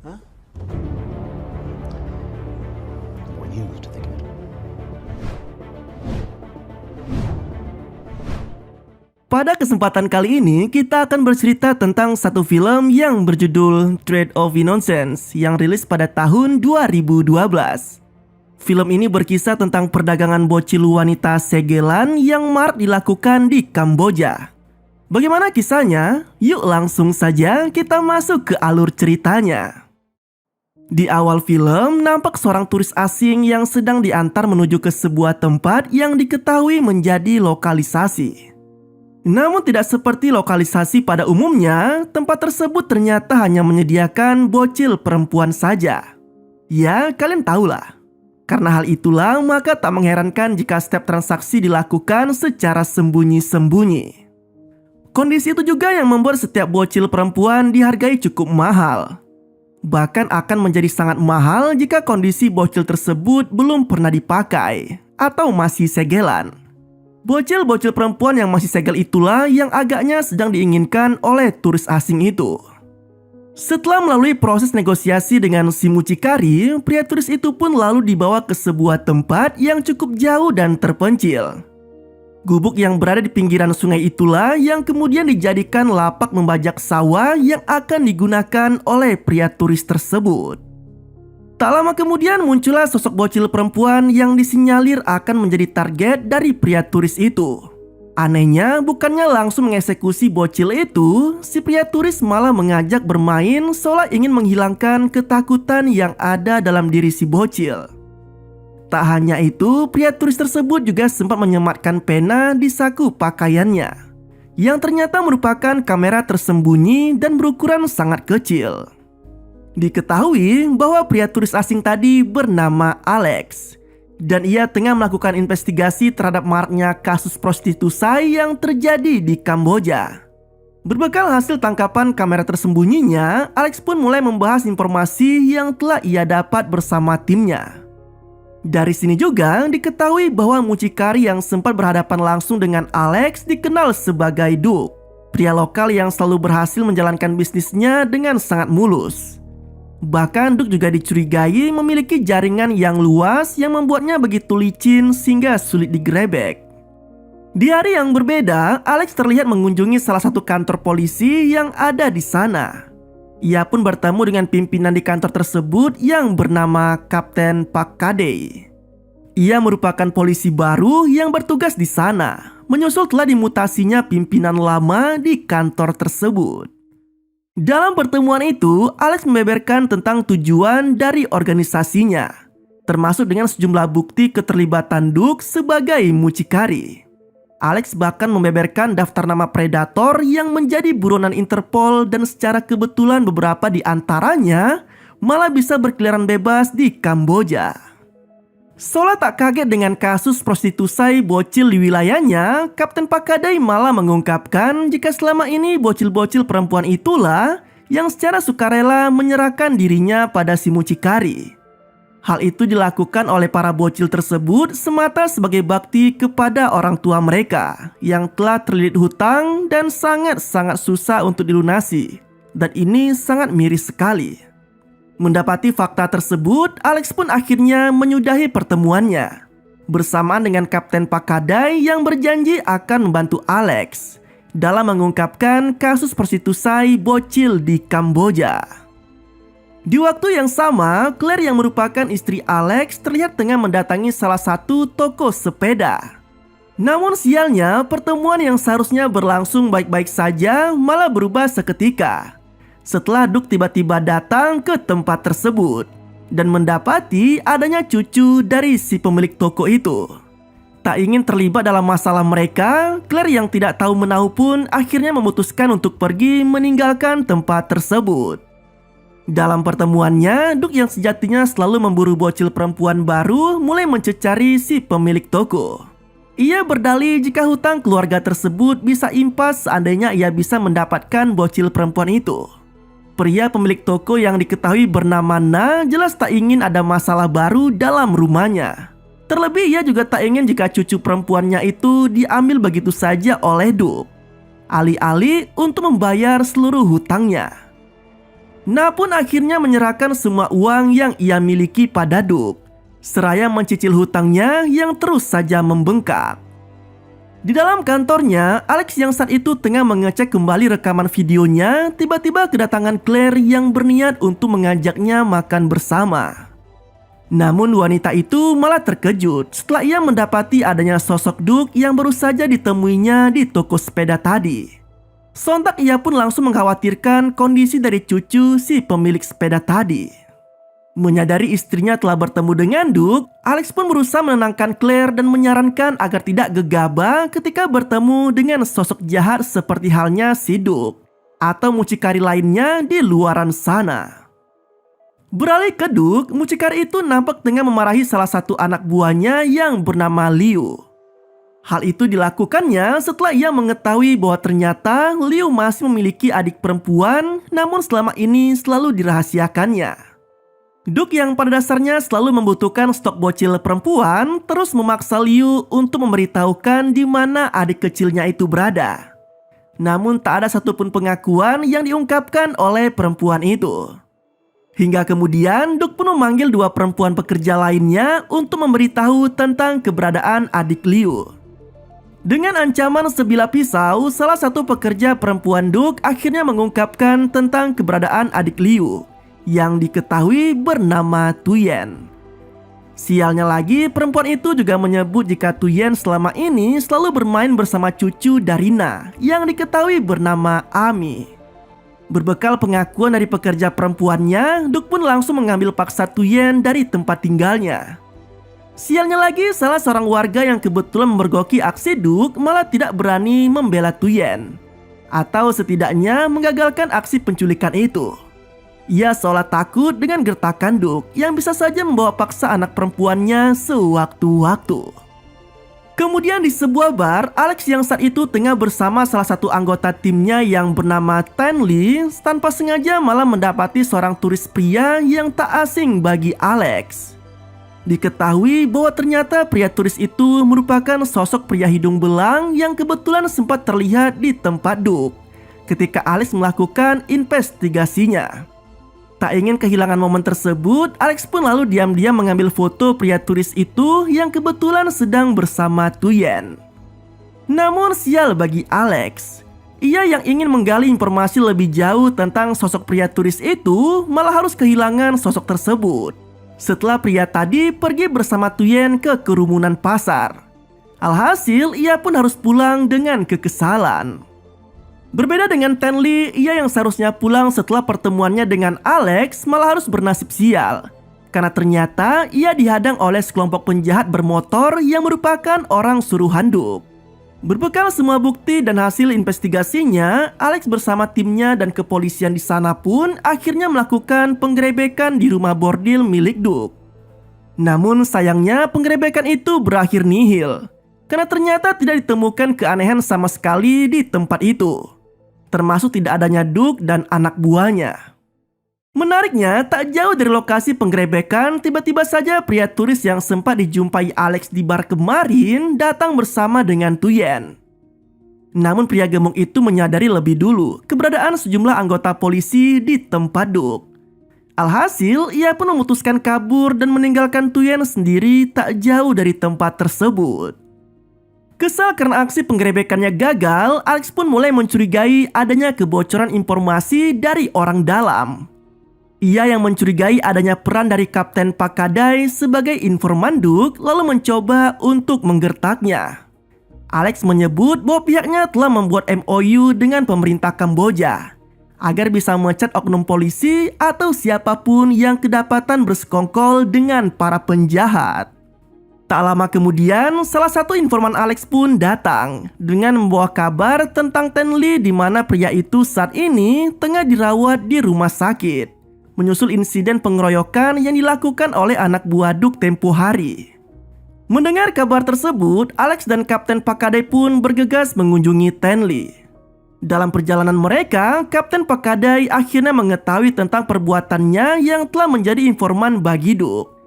Huh? Or used to think of it. Pada kesempatan kali ini, kita akan bercerita tentang satu film yang berjudul Trade of Innocence yang rilis pada tahun 2012. Film ini berkisah tentang perdagangan bocil wanita segelan yang marak dilakukan di Kamboja. Bagaimana kisahnya? Yuk langsung saja kita masuk ke alur ceritanya. Di awal film, nampak seorang turis asing yang sedang diantar menuju ke sebuah tempat yang diketahui menjadi lokalisasi. Namun tidak seperti lokalisasi pada umumnya, tempat tersebut ternyata hanya menyediakan bocil perempuan saja. Ya, kalian tahulah. Karena hal itulah, maka tak mengherankan jika setiap transaksi dilakukan secara sembunyi-sembunyi. Kondisi itu juga yang membuat setiap bocil perempuan dihargai cukup mahal. Bahkan akan menjadi sangat mahal jika kondisi bocil tersebut belum pernah dipakai atau masih segelan. Bocil-bocil perempuan yang masih segel itulah yang agaknya sedang diinginkan oleh turis asing itu. Setelah melalui proses negosiasi dengan si mucikari, pria turis itu pun lalu dibawa ke sebuah tempat yang cukup jauh dan terpencil. Gubuk yang berada di pinggiran sungai itulah yang kemudian dijadikan lapak membajak sawah yang akan digunakan oleh pria turis tersebut. Tak lama kemudian muncullah sosok bocil perempuan yang disinyalir akan menjadi target dari pria turis itu. Anehnya, bukannya langsung mengeksekusi bocil itu, si pria turis malah mengajak bermain seolah ingin menghilangkan ketakutan yang ada dalam diri si bocil. Tak hanya itu, pria turis tersebut juga sempat menyematkan pena di saku pakaiannya, yang ternyata merupakan kamera tersembunyi dan berukuran sangat kecil. Diketahui bahwa pria turis asing tadi bernama Alex, dan ia tengah melakukan investigasi terhadap maraknya kasus prostitusi yang terjadi di Kamboja. Berbekal hasil tangkapan kamera tersembunyinya, Alex pun mulai membahas informasi yang telah ia dapat bersama timnya. Dari sini juga diketahui bahwa mucikari yang sempat berhadapan langsung dengan Alex dikenal sebagai Duke, pria lokal yang selalu berhasil menjalankan bisnisnya dengan sangat mulus. Bahkan Duke juga dicurigai memiliki jaringan yang luas yang membuatnya begitu licin sehingga sulit digerebek. Di hari yang berbeda, Alex terlihat mengunjungi salah satu kantor polisi yang ada di sana. Ia pun bertemu dengan pimpinan di kantor tersebut yang bernama Kapten Pak Kadey. Ia merupakan polisi baru yang bertugas di sana, menyusul telah dimutasinya pimpinan lama di kantor tersebut. Dalam pertemuan itu, Alex membeberkan tentang tujuan dari organisasinya, termasuk dengan sejumlah bukti keterlibatan Duke sebagai mucikari. Alex bahkan membeberkan daftar nama predator yang menjadi buronan Interpol dan secara kebetulan beberapa di antaranya malah bisa berkeliaran bebas di Kamboja. Seolah tak kaget dengan kasus prostitusi bocil di wilayahnya, Kapten Pakadai malah mengungkapkan jika selama ini bocil-bocil perempuan itulah yang secara sukarela menyerahkan dirinya pada si mucikari. Hal itu dilakukan oleh para bocil tersebut semata sebagai bakti kepada orang tua mereka yang telah terlilit hutang dan sangat-sangat susah untuk dilunasi. Dan ini sangat miris sekali. Mendapati fakta tersebut, Alex pun akhirnya menyudahi pertemuannya bersamaan dengan Kapten Pakadai yang berjanji akan membantu Alex dalam mengungkapkan kasus prostitusi bocil di Kamboja. Di waktu yang sama, Claire yang merupakan istri Alex terlihat tengah mendatangi salah satu toko sepeda. Namun sialnya, pertemuan yang seharusnya berlangsung baik-baik saja malah berubah seketika setelah Duke tiba-tiba datang ke tempat tersebut dan mendapati adanya cucu dari si pemilik toko itu. Tak ingin terlibat dalam masalah mereka, Claire yang tidak tahu menahu pun akhirnya memutuskan untuk pergi meninggalkan tempat tersebut. Dalam pertemuannya, Duke yang sejatinya selalu memburu bocil perempuan baru mulai mencecari si pemilik toko. Ia berdalih jika hutang keluarga tersebut bisa impas seandainya ia bisa mendapatkan bocil perempuan itu. Pria pemilik toko yang diketahui bernama Na jelas tak ingin ada masalah baru dalam rumahnya. Terlebih ia juga tak ingin jika cucu perempuannya itu diambil begitu saja oleh Duke, alih-alih untuk membayar seluruh hutangnya. namun akhirnya menyerahkan semua uang yang ia miliki pada Duke, seraya mencicil hutangnya yang terus saja membengkak. Di dalam kantornya, Alex yang saat itu tengah mengecek kembali rekaman videonya, tiba-tiba kedatangan Claire yang berniat untuk mengajaknya makan bersama. Namun wanita itu malah terkejut setelah ia mendapati adanya sosok Duke yang baru saja ditemuinya di toko sepeda tadi. Sontak ia pun langsung mengkhawatirkan kondisi dari cucu si pemilik sepeda tadi. Menyadari istrinya telah bertemu dengan Duke, Alex pun berusaha menenangkan Claire dan menyarankan agar tidak gegabah ketika bertemu dengan sosok jahat seperti halnya si Duke atau mucikari lainnya di luaran sana. Beralih ke Duke, mucikari itu nampak tengah memarahi salah satu anak buahnya yang bernama Liu. Hal itu dilakukannya setelah ia mengetahui bahwa ternyata Liu masih memiliki adik perempuan, namun selama ini selalu dirahasiakannya. Duke yang pada dasarnya selalu membutuhkan stok bocil perempuan terus memaksa Liu untuk memberitahukan di mana adik kecilnya itu berada. Namun tak ada satupun pengakuan yang diungkapkan oleh perempuan itu. Hingga kemudian Duke pun memanggil dua perempuan pekerja lainnya untuk memberitahu tentang keberadaan adik Liu. Dengan ancaman sebilah pisau, salah satu pekerja perempuan Duke akhirnya mengungkapkan tentang keberadaan adik Liu yang diketahui bernama Tuyen. Sialnya lagi, perempuan itu juga menyebut jika Tuyen selama ini selalu bermain bersama cucu Darina yang diketahui bernama Ami. Berbekal pengakuan dari pekerja perempuannya, Duke pun langsung mengambil paksa Tuyen dari tempat tinggalnya. Sialnya lagi, salah seorang warga yang kebetulan memergoki aksi Duke malah tidak berani membela Tuyen, atau setidaknya menggagalkan aksi penculikan itu. Ia seolah takut dengan gertakan Duke yang bisa saja membawa paksa anak perempuannya sewaktu-waktu. Kemudian di sebuah bar, Alex yang saat itu tengah bersama salah satu anggota timnya yang bernama Tan Lee tanpa sengaja malah mendapati seorang turis pria yang tak asing bagi Alex. Diketahui bahwa ternyata pria turis itu merupakan sosok pria hidung belang yang kebetulan sempat terlihat di tempat Duke ketika Alex melakukan investigasinya. Tak ingin kehilangan momen tersebut, Alex pun lalu diam-diam mengambil foto pria turis itu yang kebetulan sedang bersama Tuyen. Namun sial bagi Alex, ia yang ingin menggali informasi lebih jauh tentang sosok pria turis itu malah harus kehilangan sosok tersebut setelah pria tadi pergi bersama Tuyen ke kerumunan pasar. Alhasil ia pun harus pulang dengan kekesalan. Berbeda dengan Tan Lee, ia yang seharusnya pulang setelah pertemuannya dengan Alex malah harus bernasib sial. Karena ternyata ia dihadang oleh sekelompok penjahat bermotor yang merupakan orang suruhan Duke. Berbekal semua bukti dan hasil investigasinya, Alex bersama timnya dan kepolisian di sana pun akhirnya melakukan penggerebekan di rumah bordil milik Duke. Namun sayangnya penggerebekan itu berakhir nihil, karena ternyata tidak ditemukan keanehan sama sekali di tempat itu, termasuk tidak adanya Duke dan anak buahnya. Menariknya, tak jauh dari lokasi penggerebekan, tiba-tiba saja pria turis yang sempat dijumpai Alex di bar kemarin datang bersama dengan Tuyen. Namun pria gemuk itu menyadari lebih dulu keberadaan sejumlah anggota polisi di tempat Duke. Alhasil, ia pun memutuskan kabur dan meninggalkan Tuyen sendiri tak jauh dari tempat tersebut. Kesal karena aksi penggerebekannya gagal, Alex pun mulai mencurigai adanya kebocoran informasi dari orang dalam. Ia yang mencurigai adanya peran dari Kapten Pakadai sebagai informan Duke lalu mencoba untuk menggertaknya. Alex menyebut bahwa pihaknya telah membuat MOU dengan pemerintah Kamboja agar bisa memecat oknum polisi atau siapapun yang kedapatan bersekongkol dengan para penjahat. Tak lama kemudian, salah satu informan Alex pun datang dengan membawa kabar tentang Tan Lee di mana pria itu saat ini tengah dirawat di rumah sakit, menyusul insiden pengeroyokan yang dilakukan oleh anak buah Duke tempo hari. Mendengar kabar tersebut, Alex dan Kapten Pakadai pun bergegas mengunjungi Tan Lee. Dalam perjalanan mereka, Kapten Pakadai akhirnya mengetahui tentang perbuatannya yang telah menjadi informan bagi Duke.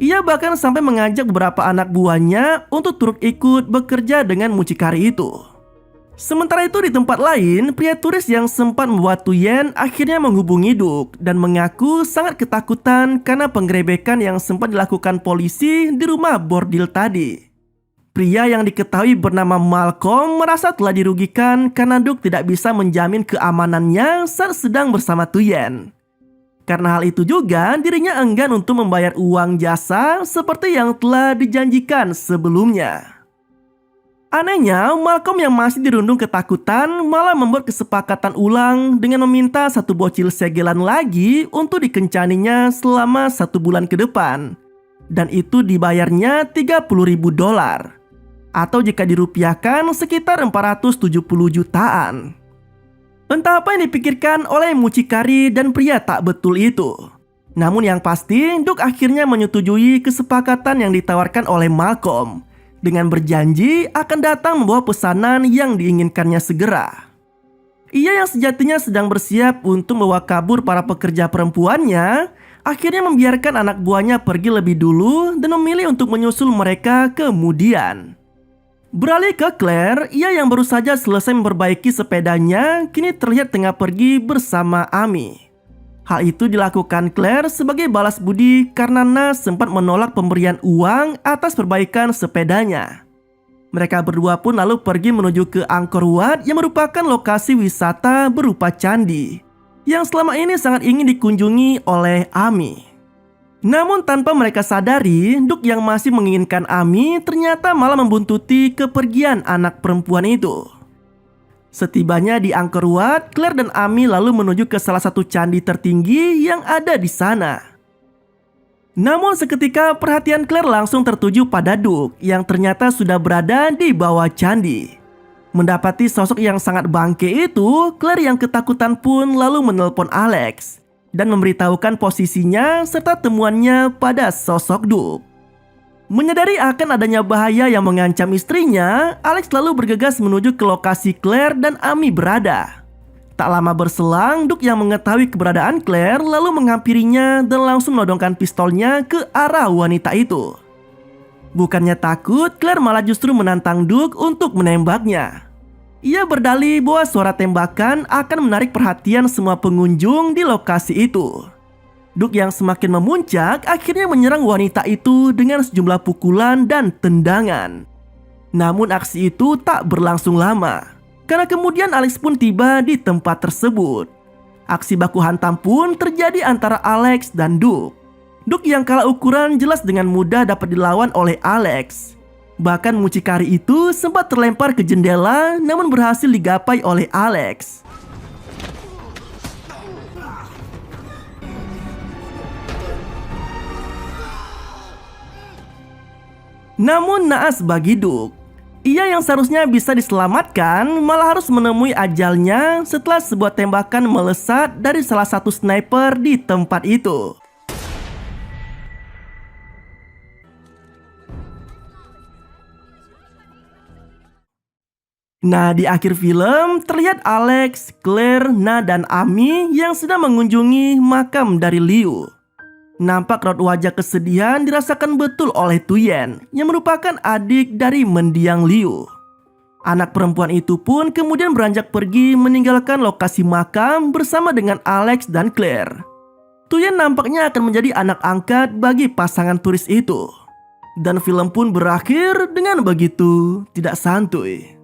Ia bahkan sampai mengajak beberapa anak buahnya untuk turut ikut bekerja dengan mucikari itu. Sementara itu di tempat lain, pria turis yang sempat membawa Tuyen akhirnya menghubungi Duke dan mengaku sangat ketakutan karena penggerebekan yang sempat dilakukan polisi di rumah bordil tadi. Pria yang diketahui bernama Malcolm merasa telah dirugikan karena Duke tidak bisa menjamin keamanannya saat sedang bersama Tuyen. Karena hal itu juga dirinya enggan untuk membayar uang jasa seperti yang telah dijanjikan sebelumnya. Anehnya, Malcolm yang masih dirundung ketakutan malah membuat kesepakatan ulang dengan meminta satu bocil segelan lagi untuk dikencaninya selama 1 bulan ke depan. Dan itu dibayarnya $30.000. Atau jika dirupiahkan sekitar 470 jutaan. Entah apa yang dipikirkan oleh mucikari dan pria tak betul itu. Namun yang pasti, Duke akhirnya menyetujui kesepakatan yang ditawarkan oleh Malcolm dengan berjanji akan datang membawa pesanan yang diinginkannya segera. Ia yang sejatinya sedang bersiap untuk membawa kabur para pekerja perempuannya, akhirnya membiarkan anak buahnya pergi lebih dulu dan memilih untuk menyusul mereka kemudian. Beralih ke Claire, ia yang baru saja selesai memperbaiki sepedanya kini terlihat tengah pergi bersama Amy. Hal itu dilakukan Claire sebagai balas budi karena Nas sempat menolak pemberian uang atas perbaikan sepedanya. Mereka berdua pun lalu pergi menuju ke Angkor Wat yang merupakan lokasi wisata berupa candi yang selama ini sangat ingin dikunjungi oleh Amy. Namun tanpa mereka sadari, Duke yang masih menginginkan Amy ternyata malah membuntuti kepergian anak perempuan itu. Setibanya di Angkor Wat, Claire dan Amy lalu menuju ke salah satu candi tertinggi yang ada di sana. Namun seketika perhatian Claire langsung tertuju pada Duke yang ternyata sudah berada di bawah candi. Mendapati sosok yang sangat bangke itu, Claire yang ketakutan pun lalu menelpon Alex dan memberitahukan posisinya serta temuannya pada sosok Duke. Menyadari akan adanya bahaya yang mengancam istrinya, Alex lalu bergegas menuju ke lokasi Claire dan Amy berada. Tak lama berselang, Duke yang mengetahui keberadaan Claire lalu menghampirinya dan langsung menodongkan pistolnya ke arah wanita itu. Bukannya takut, Claire malah justru menantang Duke untuk menembaknya. Ia berdalih bahwa suara tembakan akan menarik perhatian semua pengunjung di lokasi itu. Duke yang semakin memuncak akhirnya menyerang wanita itu dengan sejumlah pukulan dan tendangan. Namun aksi itu tak berlangsung lama, karena kemudian Alex pun tiba di tempat tersebut. Aksi baku hantam pun terjadi antara Alex dan Duke. Duke yang kalah ukuran jelas dengan mudah dapat dilawan oleh Alex. Bahkan mucikari itu sempat terlempar ke jendela namun berhasil digapai oleh Alex. Namun naas bagi Duke, ia yang seharusnya bisa diselamatkan malah harus menemui ajalnya setelah sebuah tembakan melesat dari salah satu sniper di tempat itu. Nah, di akhir film terlihat Alex, Claire, Na, dan Amy yang sedang mengunjungi makam dari Liu. Nampak raut wajah kesedihan dirasakan betul oleh Tuyen yang merupakan adik dari mendiang Liu. Anak perempuan itu pun kemudian beranjak pergi meninggalkan lokasi makam bersama dengan Alex dan Claire. Tuyen nampaknya akan menjadi anak angkat bagi pasangan turis itu. Dan film pun berakhir dengan begitu tidak santuy.